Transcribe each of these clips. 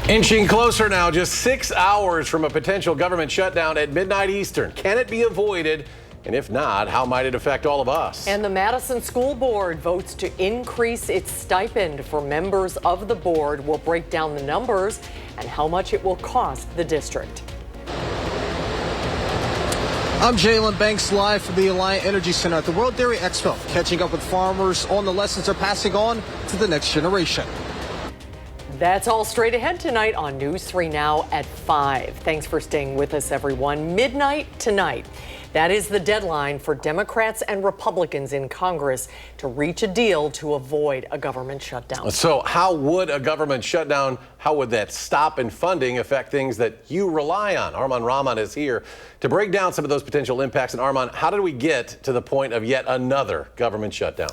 Inching closer now, just 6 hours from a potential government shutdown at midnight Eastern. Can it be avoided? And if not, how might it affect all of us? And the Madison School Board votes to increase its stipend for members of the board. We'll break down the numbers and how much it will cost the district. I'm Jalen Banks, live from the Alliant Energy Center at the World Dairy Expo, catching up with farmers on the lessons they're passing on to the next generation. That's all straight ahead tonight on News 3 Now at 5. Thanks for staying with us, everyone. Midnight tonight. That is the deadline for Democrats and Republicans in Congress to reach a deal to avoid a government shutdown. So how would a government shutdown, how would that stop in funding affect things that you rely on? Arman Rahman is here to break down some of those potential impacts. And Arman, how did we get to the point of yet another government shutdown?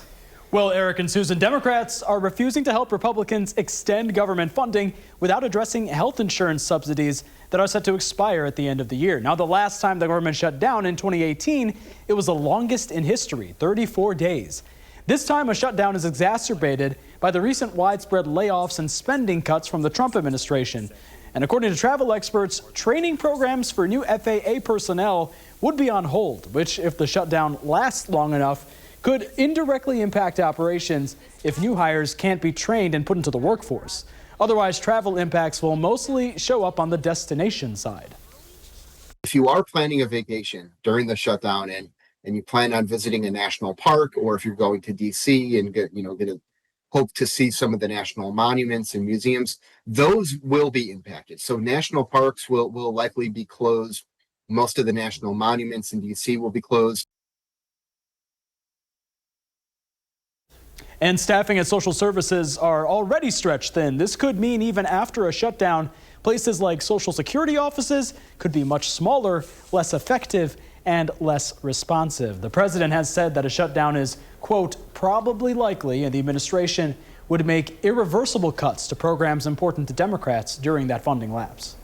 Well, Eric and Susan, Democrats are refusing to help Republicans extend government funding without addressing health insurance subsidies that are set to expire at the end of the year. Now, the last time the government shut down in 2018, it was the longest in history, 34 days. This time, a shutdown is exacerbated by the recent widespread layoffs and spending cuts from the Trump administration. And according to travel experts, training programs for new FAA personnel would be on hold, which, if the shutdown lasts long enough, could indirectly impact operations if new hires can't be trained and put into the workforce. Otherwise, travel impacts will mostly show up on the destination side. If you are planning a vacation during the shutdown and you plan on visiting a national park, or if you're going to DC and hope to see some of the national monuments and museums, those will be impacted. So national parks will likely be closed. Most of the national monuments in DC will be closed. And staffing at social services are already stretched thin. This could mean even after a shutdown, places like Social Security offices could be much smaller, less effective, and less responsive. The president has said that a shutdown is, quote, probably likely, and the administration would make irreversible cuts to programs important to Democrats during that funding lapse.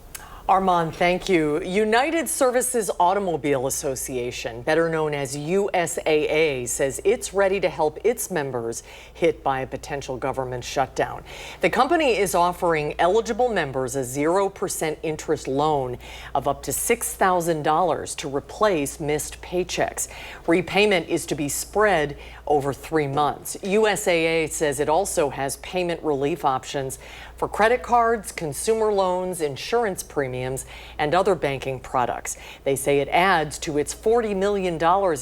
Armand, thank you. United Services Automobile Association, better known as USAA, says it's ready to help its members hit by a potential government shutdown. The company is offering eligible members a 0% interest loan of up to $6,000 to replace missed paychecks. Repayment is to be spread over 3 months. USAA says it also has payment relief options for credit cards, consumer loans, insurance premiums, and other banking products. They say it adds to its $40 million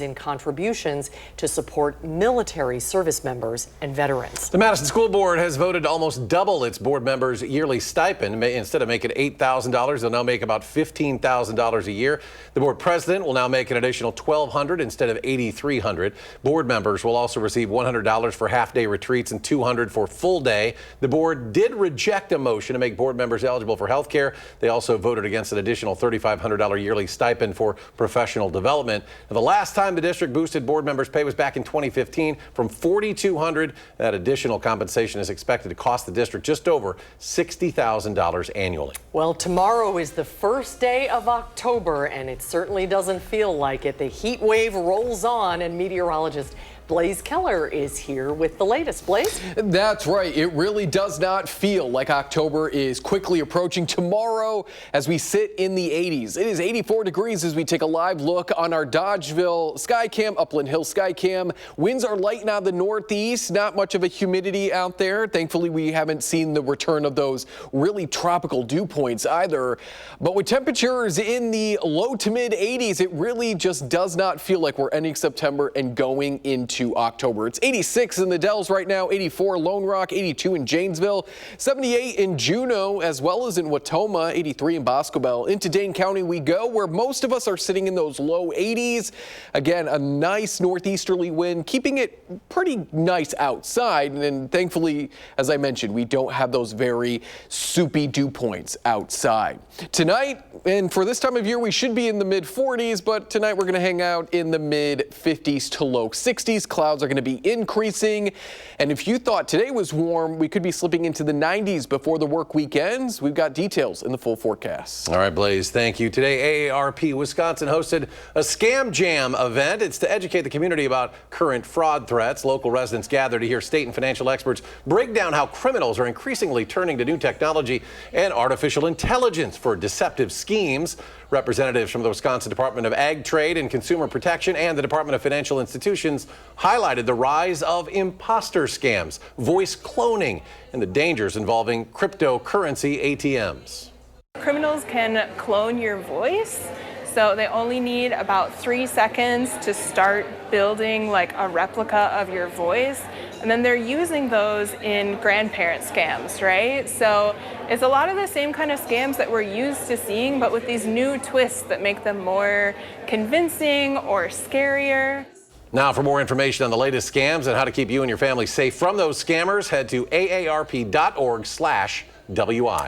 in contributions to support military service members and veterans. The Madison School Board has voted to almost double its board members' yearly stipend. Instead of making $8,000, they'll now make about $15,000 a year. The board president will now make an additional $1,200 instead of $8,300. Board members will also receive $100 for half-day retreats and $200 for full day. The board did reject a motion to make board members eligible for health care. They also voted against an additional $3,500 yearly stipend for professional development. Now, the last time the district boosted board members' pay was back in 2015 from $4,200. That additional compensation is expected to cost the district just over $60,000 annually. Well, tomorrow is the first day of October, and it certainly doesn't feel like it. The heat wave rolls on, and meteorologist Blaze Keller is here with the latest. Blaze? That's right. It really does not feel like October is quickly approaching. Tomorrow, as we sit in the 80s, it is 84 degrees as we take a live look on our Dodgeville Skycam, Upland Hill Skycam. Winds are light now the northeast, not much of a humidity out there. Thankfully, we haven't seen the return of those really tropical dew points either. But with temperatures in the low to mid 80s, it really just does not feel like we're ending September and going into October. It's 86 in the Dells right now, 84 Lone Rock, 82 in Janesville, 78 in Juneau, as well as in Watoma, 83 in Boscobel. Into Dane County we go, where most of us are sitting in those low 80s. Again, a nice northeasterly wind, keeping it pretty nice outside. And thankfully, as I mentioned, we don't have those very soupy dew points outside. Tonight, and for this time of year, we should be in the mid 40s, but tonight we're going to hang out in the mid 50s to low 60s. these clouds are going to be increasing. And if you thought today was warm, we could be slipping into the 90s before the work week ends. We've got details in the full forecast. All right, Blaze, thank you. Today, AARP Wisconsin hosted a Scam Jam event. It's to educate the community about current fraud threats. Local residents gather to hear state and financial experts break down how criminals are increasingly turning to new technology and artificial intelligence for deceptive schemes. Representatives from the Wisconsin Department of Ag Trade and Consumer Protection and the Department of Financial Institutions highlighted the rise of imposter scams, voice cloning, and the dangers involving cryptocurrency ATMs. Criminals can clone your voice, so they only need about 3 seconds to start building like a replica of your voice, and then they're using those in grandparent scams, right? So it's a lot of the same kind of scams that we're used to seeing, but with these new twists that make them more convincing or scarier. Now, for more information on the latest scams and how to keep you and your family safe from those scammers, head to aarp.org/WI.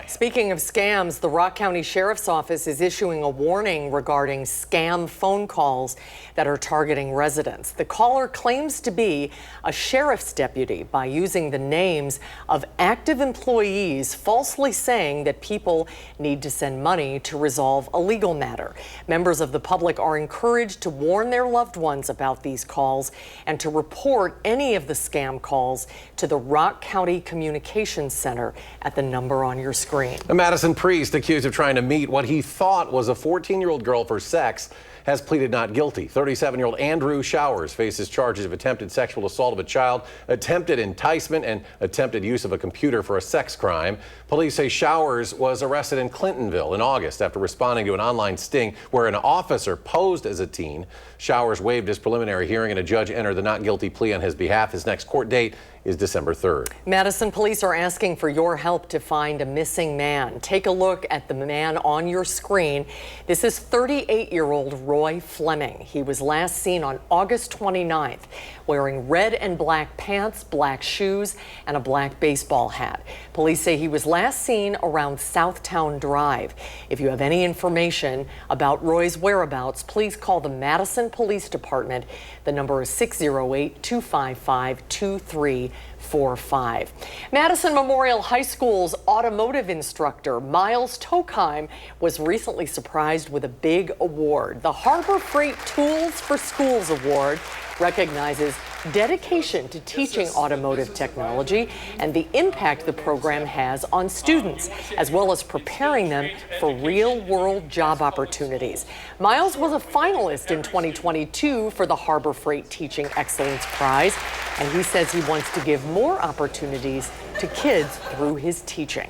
Speaking of scams, the Rock County Sheriff's Office is issuing a warning regarding scam phone calls that are targeting residents. The caller claims to be a sheriff's deputy by using the names of active employees, falsely saying that people need to send money to resolve a legal matter. Members of the public are encouraged to warn their loved ones about these calls and to report any of the scam calls to the Rock County Communications Center at the number on your screen. A Madison priest accused of trying to meet what he thought was a 14-year-old girl for sex has pleaded not guilty. 37-year-old Andrew Showers faces charges of attempted sexual assault of a child, attempted enticement, and attempted use of a computer for a sex crime. Police say Showers was arrested in Clintonville in August after responding to an online sting where an officer posed as a teen. Showers waived his preliminary hearing and a judge entered the not guilty plea on his behalf. His next court date is December 3rd. Madison police are asking for your help to find a missing man. Take a look at the man on your screen. This is 38-year-old Roy Fleming. He was last seen on August 29th wearing red and black pants, black shoes, and a black baseball hat. Police say he was last seen around Southtown Drive. If you have any information about Roy's whereabouts, please call the Madison Police Department. The number is 608-255-2345. Madison Memorial High School's automotive instructor, Miles Tokheim, was recently surprised with a big award. The Harbor Freight Tools for Schools Award recognizes dedication to teaching automotive technology and the impact the program has on students, as well as preparing them for real-world job opportunities. Miles was a finalist in 2022 for the Harbor Freight Teaching Excellence Prize, and he says he wants to give more opportunities to kids through his teaching.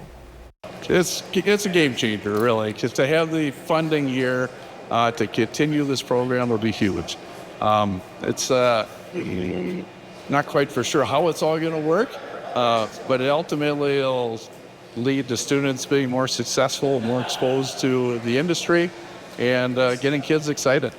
It's a game changer, really. Just to have the funding here to continue this program will be huge. It's not quite for sure how it's all going to work, but it ultimately will lead to students being more successful, more exposed to the industry, and getting kids excited.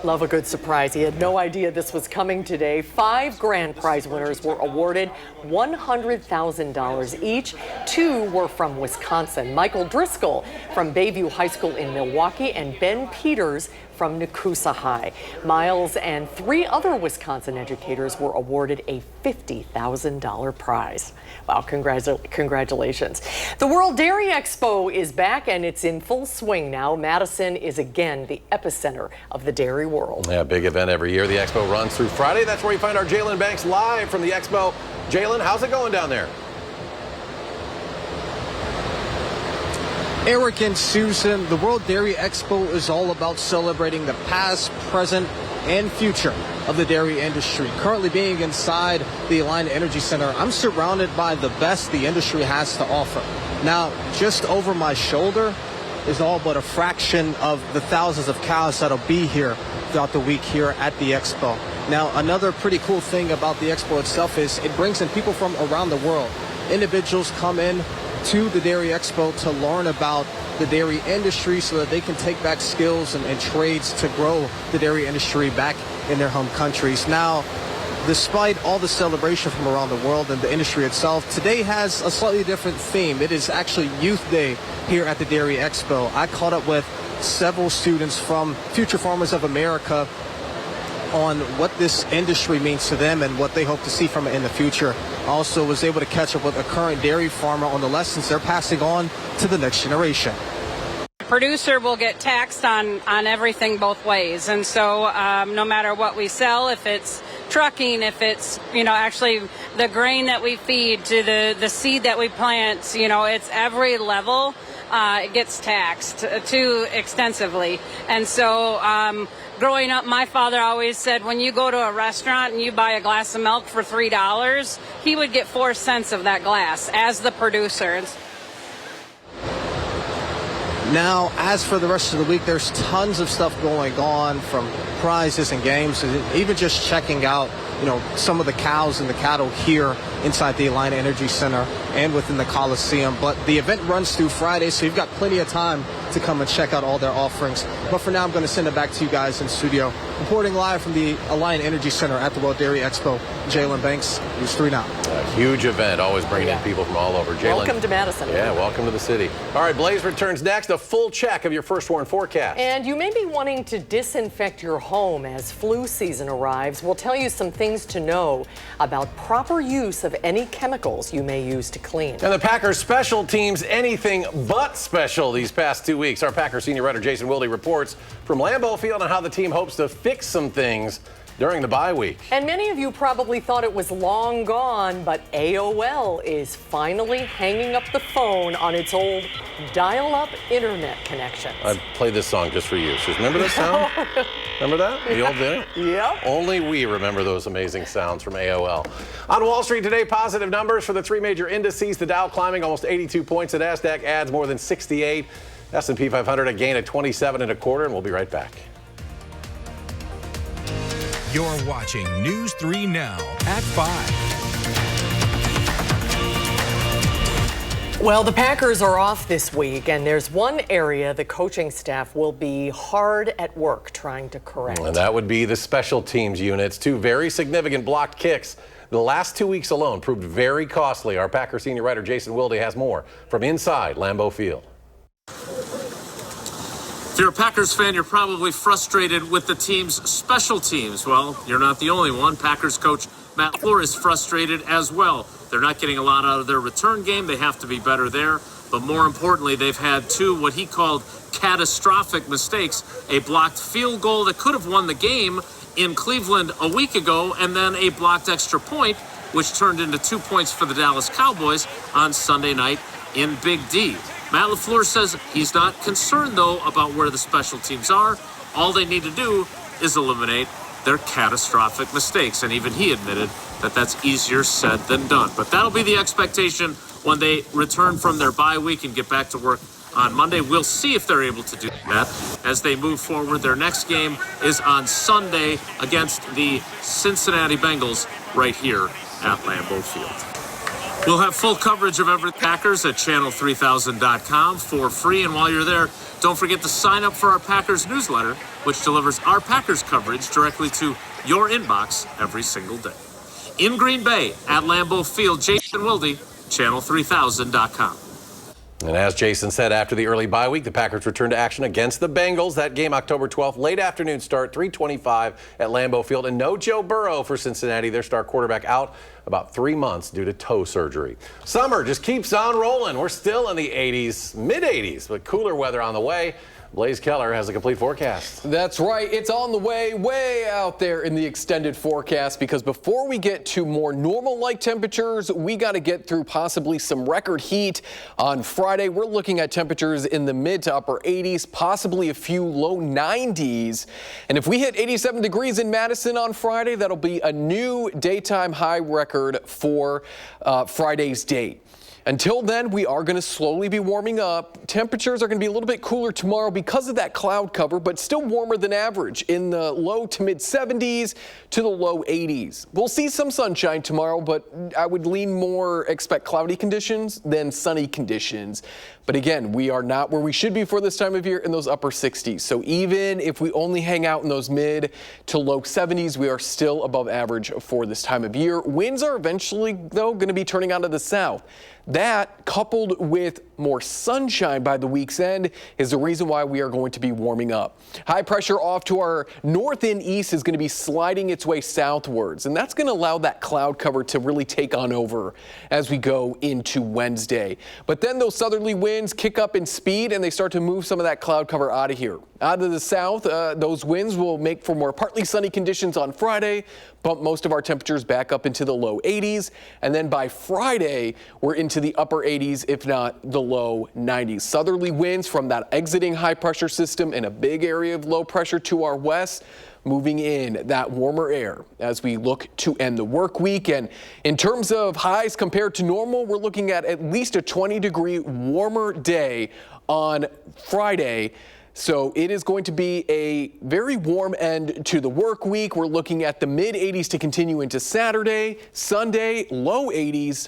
Love a good surprise. He had no idea this was coming today. 5 grand prize winners were awarded $100,000 each. 2 were from Wisconsin. Michael Driscoll from Bayview High School in Milwaukee and Ben Peters from Nakusa High. Miles and 3 other Wisconsin educators were awarded a $50,000 prize. Wow, congratulations. The World Dairy Expo is back and it's in full swing now. Madison is again the epicenter of the dairy world. Yeah, big event every year. The expo runs through Friday. That's where you find our Jalen Banks live from the expo. Jalen, how's it going down there? Eric and Susan, the World Dairy Expo is all about celebrating the past, present, and future of the dairy industry. Currently being inside the Alliant Energy Center, I'm surrounded by the best the industry has to offer. Now, just over my shoulder is all but a fraction of the thousands of cows that'll be here throughout the week here at the Expo. Now, another pretty cool thing about the Expo itself is it brings in people from around the world. Individuals come in to the Dairy Expo to learn about the dairy industry so that they can take back skills and trades to grow the dairy industry back in their home countries. Now, despite all the celebration from around the world and the industry itself, today has a slightly different theme. It is actually Youth Day here at the Dairy Expo. I caught up with several students from Future Farmers of America on what this industry means to them and what they hope to see from it in the future. Also was able to catch up with a current dairy farmer on the lessons they're passing on to the next generation. Producer will get taxed on everything both ways, and so no matter what we sell, if it's trucking, if it's actually the grain that we feed to the seed that we plant, it's every level it gets taxed too extensively. And so growing up, my father always said when you go to a restaurant and you buy a glass of milk for $3, he would get 4 cents of that glass as the producer. Now, as for the rest of the week, there's tons of stuff going on, from prizes and games, and even just checking out, some of the cows and the cattle here inside the Alliant Energy Center and within the Coliseum. But the event runs through Friday, so you've got plenty of time to come and check out all their offerings. But for now, I'm going to send it back to you guys in studio. Reporting live from the Alliant Energy Center at the World Dairy Expo, Jalen Banks, News 3 Now. A huge event, always bringing in people from all over. Jalen, welcome to Madison. Yeah, welcome to the city. All right, Blaze returns next. A full check of your first warn forecast. And you may be wanting to disinfect your home as flu season arrives. We'll tell you some things to know about proper use of any chemicals you may use to clean. And the Packers special teams anything but special these past 2 weeks. Our Packers senior writer Jason Wilde reports from Lambeau Field on how the team hopes to fix some things during the bye week. And many of you probably thought it was long gone, but AOL is finally hanging up the phone on its old dial-up internet connection. I played this song just for you. So remember this sound? Remember that? The old video? Yep. Only we remember those amazing sounds from AOL. On Wall Street today, positive numbers for the three major indices. The Dow climbing almost 82 points. The NASDAQ adds more than 68. S&P 500 a gain of 27.25, and we'll be right back. You're watching News 3 Now at 5. Well, the Packers are off this week, and there's one area the coaching staff will be hard at work trying to correct. And that would be the special teams units. Two very significant blocked kicks the last 2 weeks alone proved very costly. Our Packers senior writer Jason Wilde has more from inside Lambeau Field. If you're a Packers fan, you're probably frustrated with the team's special teams. Well, you're not the only one. Packers coach Matt LaFleur is frustrated as well. They're not getting a lot out of their return game. They have to be better there. But more importantly, they've had two what he called catastrophic mistakes. A blocked field goal that could have won the game in Cleveland a week ago, and then a blocked extra point, which turned into 2 points for the Dallas Cowboys on Sunday night in Big D. Matt LaFleur says he's not concerned, though, about where the special teams are. All they need to do is eliminate their catastrophic mistakes. And even he admitted that that's easier said than done. But that'll be the expectation when they return from their bye week and get back to work on Monday. We'll see if they're able to do that as they move forward. Their next game is on Sunday against the Cincinnati Bengals right here at Lambeau Field. We'll have full coverage of every Packers at channel3000.com for free. And while you're there, don't forget to sign up for our Packers newsletter, which delivers our Packers coverage directly to your inbox every single day. In Green Bay at Lambeau Field, Jason Wilde, channel3000.com. And as Jason said, after the early bye week, the Packers return to action against the Bengals. That game, October 12th, late afternoon start, 3:25 at Lambeau Field. And no Joe Burrow for Cincinnati, their star quarterback out about 3 months due to toe surgery. Summer just keeps on rolling. We're still in the 80s, mid-80s, but cooler weather on the way. Blaze Keller has a complete forecast. That's right. It's on the way out there in the extended forecast, because before we get to more normal-like temperatures, we got to get through possibly some record heat. On Friday, we're looking at temperatures in the mid to upper 80s, possibly a few low 90s. And if we hit 87 degrees in Madison on Friday, that'll be a new daytime high record for Friday's date. Until then, we are going to slowly be warming up. Temperatures are going to be a little bit cooler tomorrow because of that cloud cover, but still warmer than average in the low to mid 70s to the low 80s. We'll see some sunshine tomorrow, but I would expect cloudy conditions than sunny conditions. But again, we are not where we should be for this time of year in those upper 60s. So even if we only hang out in those mid to low 70s, we are still above average for this time of year. Winds are eventually, though, going to be turning out to the south. That, coupled with more sunshine by the week's end, is the reason why we are going to be warming up. High pressure off to our north and east is going to be sliding its way southwards, and that's going to allow that cloud cover to really take on over as we go into Wednesday. But then those southerly winds kick up in speed and they start to move some of that cloud cover out of here. Out of the south, those winds will make for more partly sunny conditions on Friday, bump most of our temperatures back up into the low 80s, and then by Friday, we're into the upper 80s, if not the low 90s. Southerly winds from that exiting high pressure system and a big area of low pressure to our west, moving in that warmer air as we look to end the work week. And in terms of highs compared to normal, we're looking at least a 20-degree warmer day on Friday. So it is going to be a very warm end to the work week. We're looking at the mid 80s to continue into Saturday, Sunday, low 80s.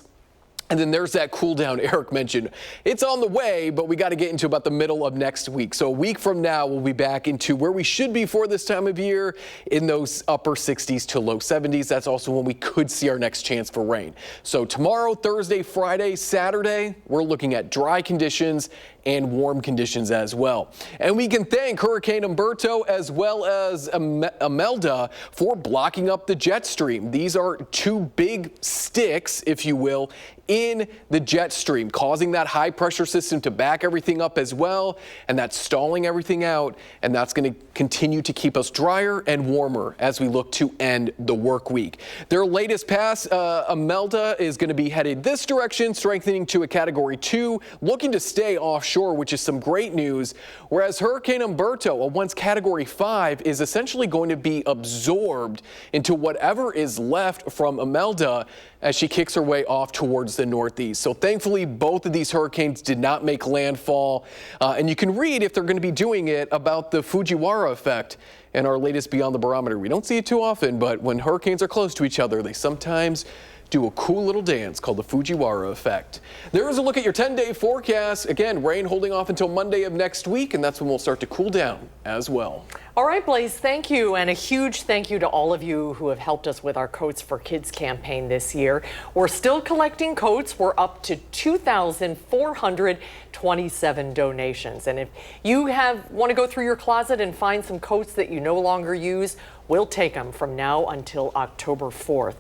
And then there's that cool down Eric mentioned. It's on the way, but we got to get into about the middle of next week. So a week from now, we'll be back into where we should be for this time of year, in those upper 60s to low 70s. That's also when we could see our next chance for rain. So tomorrow, Thursday, Friday, Saturday, we're looking at dry conditions and warm conditions as well. And we can thank Hurricane Umberto as well as Imelda for blocking up the jet stream. These are two big sticks, if you will, in the jet stream, causing that high pressure system to back everything up as well, and that's stalling everything out, and that's going to continue to keep us drier and warmer as we look to end the work week. Their latest pass, Imelda, is going to be headed this direction, strengthening to a Category 2, looking to stay offshore, which is some great news, whereas Hurricane Umberto, a once Category 5, is essentially going to be absorbed into whatever is left from Imelda as she kicks her way off towards the northeast. So thankfully, both of these hurricanes did not make landfall. And you can read, if they're going to be doing it, about the Fujiwara effect in our latest Beyond the Barometer. We don't see it too often, but when hurricanes are close to each other, they sometimes do a cool little dance called the Fujiwara effect. There is a look at your 10-day forecast. Again, rain holding off until Monday of next week, and that's when we'll start to cool down as well. All right, Blaze, thank you. And a huge thank you to all of you who have helped us with our Coats for Kids campaign this year. We're still collecting coats. We're up to 2,427 donations. And if you want to go through your closet and find some coats that you no longer use, we'll take them from now until October 4th.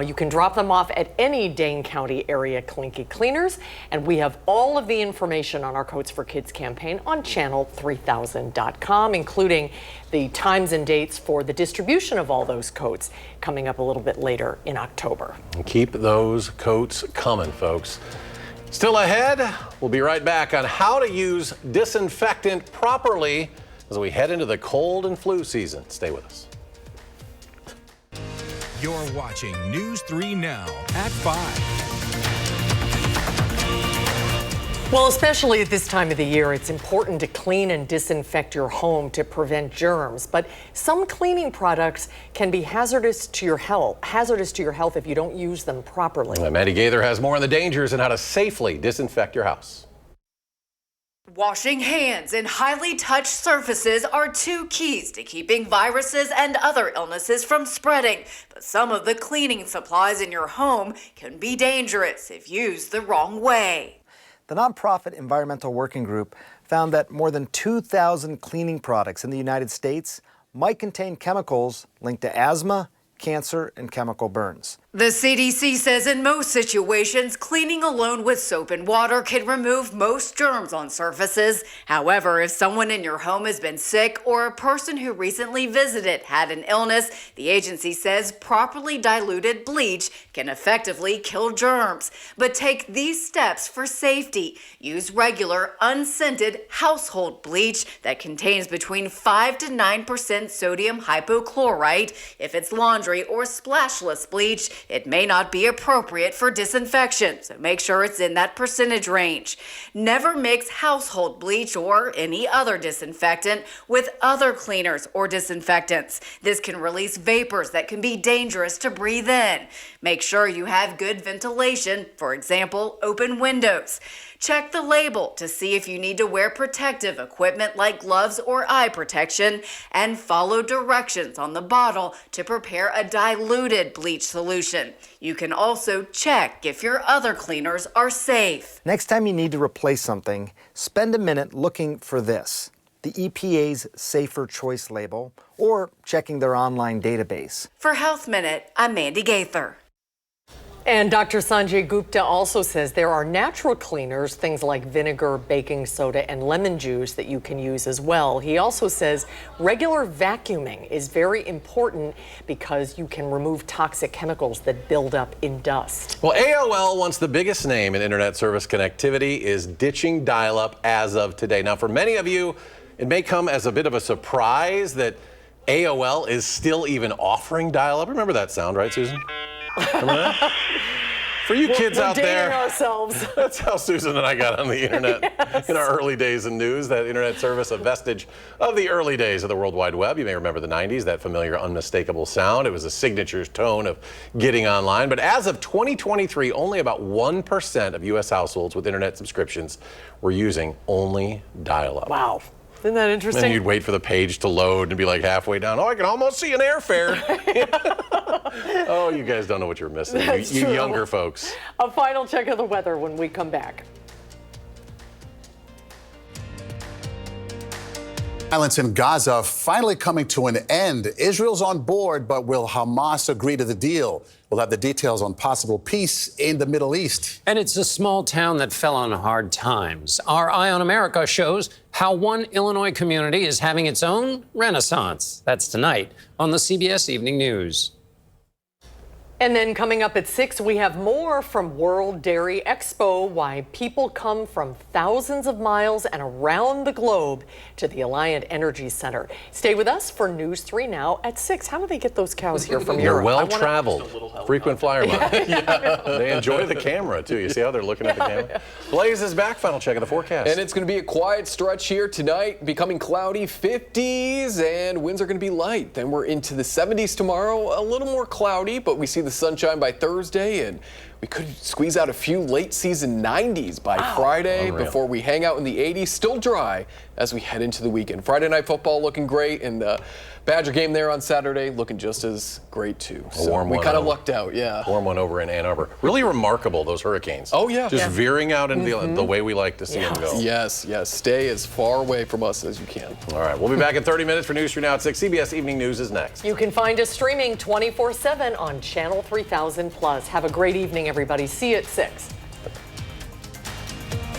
You can drop them off at any Dane County area Clinky Cleaners, and we have all of the information on our Coats for Kids campaign on channel3000.com, including the times and dates for the distribution of all those coats coming up a little bit later in October. And keep those coats coming, folks. Still ahead, we'll be right back on how to use disinfectant properly as we head into the cold and flu season. Stay with us. You're watching News 3 Now at 5. Well, especially at this time of the year, it's important to clean and disinfect your home to prevent germs. But some cleaning products can be hazardous to your health if you don't use them properly. Maddie Gaither has more on the dangers and how to safely disinfect your house. Washing hands and highly touched surfaces are two keys to keeping viruses and other illnesses from spreading. But some of the cleaning supplies in your home can be dangerous if used the wrong way. The nonprofit Environmental Working Group found that more than 2,000 cleaning products in the United States might contain chemicals linked to asthma, cancer, and chemical burns. The CDC says in most situations, cleaning alone with soap and water can remove most germs on surfaces. However, if someone in your home has been sick or a person who recently visited had an illness, the agency says properly diluted bleach can effectively kill germs. But take these steps for safety. Use regular, unscented household bleach that contains between 5 to 9% sodium hypochlorite. If it's laundry or splashless bleach, it may not be appropriate for disinfection, so make sure it's in that percentage range. Never mix household bleach or any other disinfectant with other cleaners or disinfectants. This can release vapors that can be dangerous to breathe in. Make sure you have good ventilation, for example, open windows. Check the label to see if you need to wear protective equipment like gloves or eye protection, and follow directions on the bottle to prepare a diluted bleach solution. Association. You can also check if your other cleaners are safe. Next time you need to replace something, spend a minute looking for this, the EPA's Safer Choice label, or checking their online database. For Health Minute, I'm Mandy Gaither. And Dr. Sanjay Gupta also says there are natural cleaners, things like vinegar, baking soda, and lemon juice that you can use as well. He also says regular vacuuming is very important because you can remove toxic chemicals that build up in dust. Well, AOL, once the biggest name in internet service connectivity, is ditching dial-up as of today. Now, for many of you, it may come as a bit of a surprise that AOL is still even offering dial-up. Remember that sound, right, Susan? Remember that? For you kids out there, ourselves. That's how Susan and I got on the internet in our early days in news. That internet service, a vestige of the early days of the World Wide Web. You may remember the 90s, that familiar, unmistakable sound. It was a signature tone of getting online. But as of 2023, only about 1% of U.S. households with internet subscriptions were using only dial-up. Wow. Isn't that interesting? And then you'd wait for the page to load and be like halfway down. Oh, I can almost see an airfare. Oh, you guys don't know what you're missing. You younger folks. A final check of the weather when we come back. Violence in Gaza finally coming to an end. Israel's on board, but will Hamas agree to the deal? We'll have the details on possible peace in the Middle East. And it's a small town that fell on hard times. Our Eye on America shows how one Illinois community is having its own renaissance. That's tonight on the CBS Evening News. And then coming up at 6, we have more from World Dairy Expo, why people come from thousands of miles and around the globe to the Alliant Energy Center. Stay with us for News 3 Now at 6. How do they get those cows here from They're Europe? well-traveled, frequent flyer miles. They enjoy the camera, too. You see how they're looking at the camera? Blaze is back. Final check of the forecast. And it's going to be a quiet stretch here tonight, becoming cloudy, 50s, and winds are going to be light. Then we're into the 70s tomorrow, a little more cloudy, but we see the sunshine by Thursday, and we could squeeze out a few late season 90s by Friday before we hang out in the 80s. Still dry as we head into the weekend. Friday night football looking great, and the Badger game there on Saturday looking just as great too. So we kind of lucked out, yeah. Warm one over in Ann Arbor. Really remarkable, those hurricanes. Oh yeah. Just veering out in the way we like to see them go. Yes, yes. Stay as far away from us as you can. All right, we'll be back in 30 minutes for News 3 Now at 6. CBS Evening News is next. You can find us streaming 24/7 on Channel 3000+. Have a great evening, everybody. See you at 6.